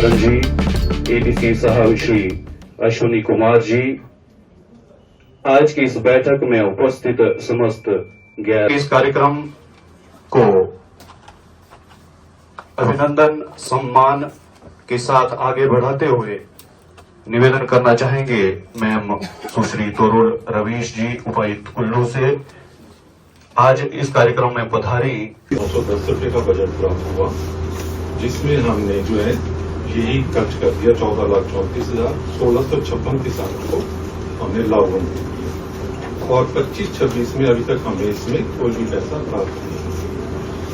रघुवंदन जी, ADC साहब श्री अश्विनी कुमार जी, आज की इस बैठक में उपस्थित समस्त इस कार्यक्रम को अभिनंदन सम्मान के साथ आगे बढ़ाते हुए निवेदन करना चाहेंगे मैम सुश्री तोरुल रवीश जी, उपायुक्त कुल्लू से। आज इस कार्यक्रम में पधारी 910 रुपए का बजट प्राप्त हुआ, जिसमें हमने जो है यही खर्च कर दिया 14,34,1656 किसानों को हमने लाभवन दिया और 25-26 में अभी तक हमें इसमें कोई भी पैसा प्राप्त नहीं।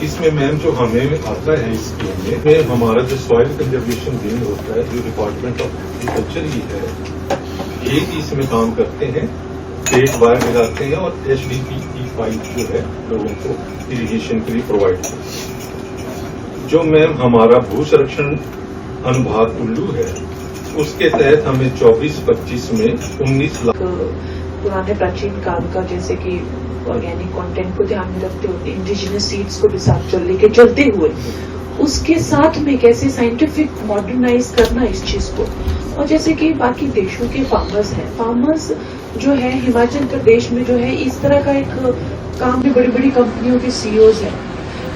इसमें मैम जो हमें आता है इस स्कीम में हमारा जो सॉइल कंजर्वेशन विंग होता है, जो डिपार्टमेंट ऑफ एग्रीकल्चर ही है, ये इसमें काम करते हैं, पेट वायर मिलाते हैं और HDPE की पाइप जो है लोगों को इरिगेशन के लिए प्रोवाइड करते हैं। जो मैम हमारा भू संरक्षण अनुभाग कुल्लू है, उसके तहत हमें 24-25 में 19 लाख पुराने प्राचीन काल का, जैसे कि ऑर्गेनिक कंटेंट को ध्यान में रखते हुए इंडिजिनस सीड्स को भी साथ लेके चलते हुए उसके साथ में कैसे साइंटिफिक मॉडर्नाइज करना इस चीज को। और जैसे कि बाकी देशों के फार्मर्स हैं, फार्मर्स जो है हिमाचल प्रदेश में जो है इस तरह का एक काम भी, बड़ी बड़ी कंपनियों के CEOs हैं,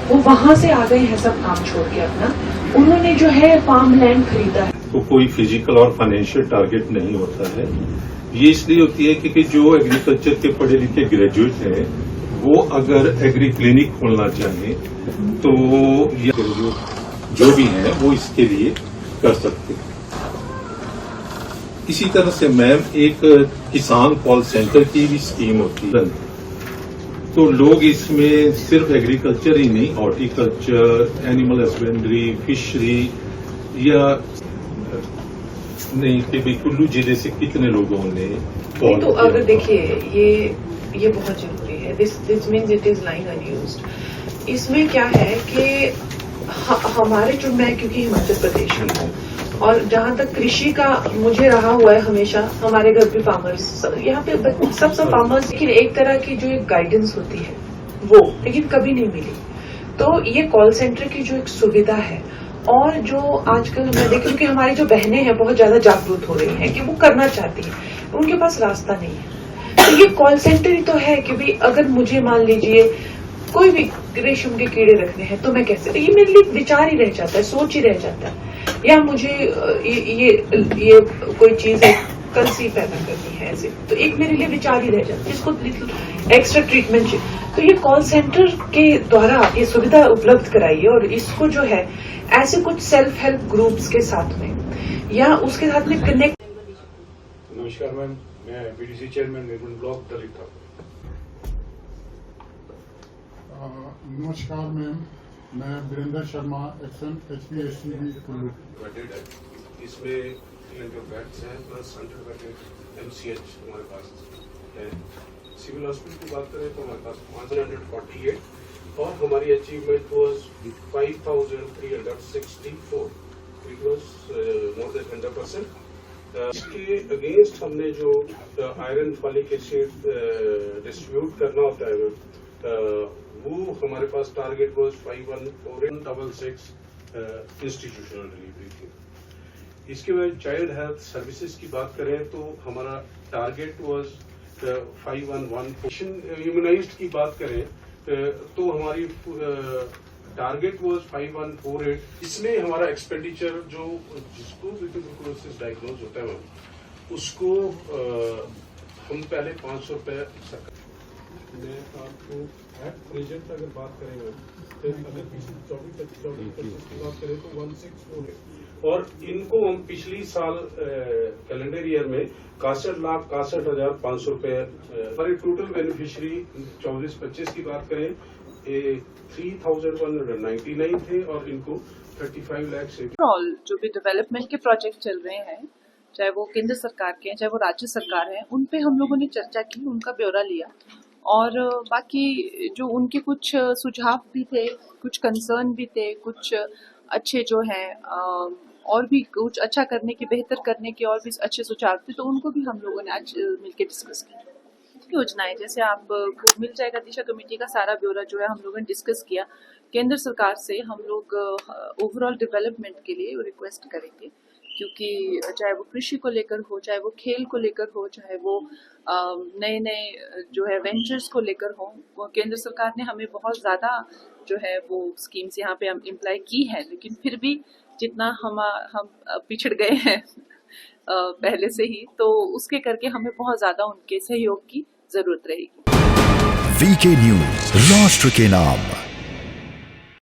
वो वहां से आ गए हैं सब काम छोड़ के अपना, उन्होंने जो है फार्म लैंड खरीदा है। तो कोई फिजिकल और फाइनेंशियल टारगेट नहीं होता है। ये इसलिए होती है क्योंकि जो एग्रीकल्चर के पढ़े लिखे ग्रेजुएट हैं, वो अगर एग्री क्लिनिक खोलना चाहें तो ये जो भी हैं वो इसके लिए कर सकते हैं। इसी तरह से मैम एक किसान कॉल सेंटर की भी स्कीम होती है, तो लोग इसमें सिर्फ एग्रीकल्चर ही नहीं, हॉर्टिकल्चर, एनिमल हस्बेंड्री, फिशरी या नहीं कि कुल्लू जिले से कितने लोगों ने तो अगर देखिए ये बहुत जरूरी है। This means it is lying unused. इसमें क्या है कि हमारे जो, मैं क्योंकि हिमाचल प्रदेश में हूँ और जहां तक कृषि का मुझे रहा हुआ है हमेशा, हमारे घर पे फार्मर्स यहाँ पे सब फार्मर्स, लेकिन एक तरह की जो एक गाइडेंस होती है वो लेकिन कभी नहीं मिली। तो ये कॉल सेंटर की जो एक सुविधा है, और जो आजकल मैं देख रही हूँ कि हमारी जो बहनें हैं बहुत ज्यादा जागरूक हो रही हैं कि वो करना चाहती हैं, उनके पास रास्ता नहीं है। तो ये कॉल सेंटर ही तो है कि भाई अगर मुझे मान लीजिए कोई भी रेशम के कीड़े रखने हैं तो मैं कैसे, ये मेरे लिए विचार ही रह जाता है, सोच ही रह जाता है, या मुझे ये कोई चीज है कल सी पैदा करनी है ऐसे, तो एक मेरे लिए विचार ही रह जाता है, इसको एक्स्ट्रा ट्रीटमेंट चाहिए। तो ये कॉल सेंटर के द्वारा ये सुविधा उपलब्ध कराई और इसको जो है ऐसे कुछ सेल्फ हेल्प ग्रुप्स के साथ में या उसके साथ में कनेक्ट। नमस्कार मैम, मैं BDC चेयरमैन निर्मल ब्लॉक दलित ठाकुर। नमस्कार मैम, मैं वीरेंद्र शर्मा, XM HPSCB कुल्लू। इसमें 300 बेड्स हैं प्लस 100 बेड MCH हमारे पास है। सिविल हॉस्पिटल की बात करें तो हमारे पास 148 और हमारी achievement was 5,364, it was more than 100%। इसके अगेंस्ट हमने जो आयरन फॉलिक एसिड डिस्ट्रीब्यूट करना होता है वो हमारे पास टारगेट वाज 514866 इंस्टीट्यूशनल डिलीवरी थी। इसके बाद चाइल्ड हेल्थ सर्विसेज की बात करें तो हमारा टारगेट वाज 511। इम्यूनाइज्ड की बात करें तो हमारी टारगेट वाज 5148। इसमें हमारा एक्सपेंडिचर जो जिसको भी ट्यूबरकुलोसिस डायग्नोज होता है उसको हम पहले 500 रुपये। मैं आपको प्रेजेंट अगर बात करेंगे तो अगर पिछली 24-25 की बात करें तो 1648 और इनको हम पिछली साल कैलेंडर ईयर में 61,61,500 रुपये। हमारे टोटल बेनिफिशियरी 24-25 की बात करें 3,199 थे और इनको 35 लाख से। जो भी डेवलपमेंट के प्रोजेक्ट चल रहे हैं, चाहे वो केंद्र सरकार के हैं चाहे वो राज्य सरकार है, उन पे हम लोगों ने चर्चा की, उनका ब्यौरा लिया और बाकी जो उनके कुछ सुझाव भी थे, कुछ कंसर्न भी थे, कुछ अच्छे जो हैं और भी कुछ अच्छा करने के, बेहतर करने के और भी अच्छे सुझाव थे, तो उनको भी हम लोगों ने आज मिलकर डिस्कस किया। योजनाएं, जैसे आपको मिल जाएगा दिशा कमेटी का सारा ब्यौरा जो है हम लोगों ने डिस्कस किया। केंद्र सरकार से हम लोग ओवरऑल डेवलपमेंट के लिए रिक्वेस्ट करेंगे, क्योंकि चाहे वो कृषि को लेकर हो, चाहे वो खेल को लेकर हो, चाहे वो नए नए जो है वेंचर्स को लेकर हो, वो केंद्र सरकार ने हमें बहुत ज़्यादा जो है वो स्कीम्स यहाँ पे हम इम्प्लाई की है, लेकिन फिर भी जितना हम पिछड़ गए हैं पहले से ही, तो उसके करके हमें बहुत ज़्यादा उनके सहयोग की ज़रूरत रहेगी। वीके न्यूज, राष्ट्र के नाम।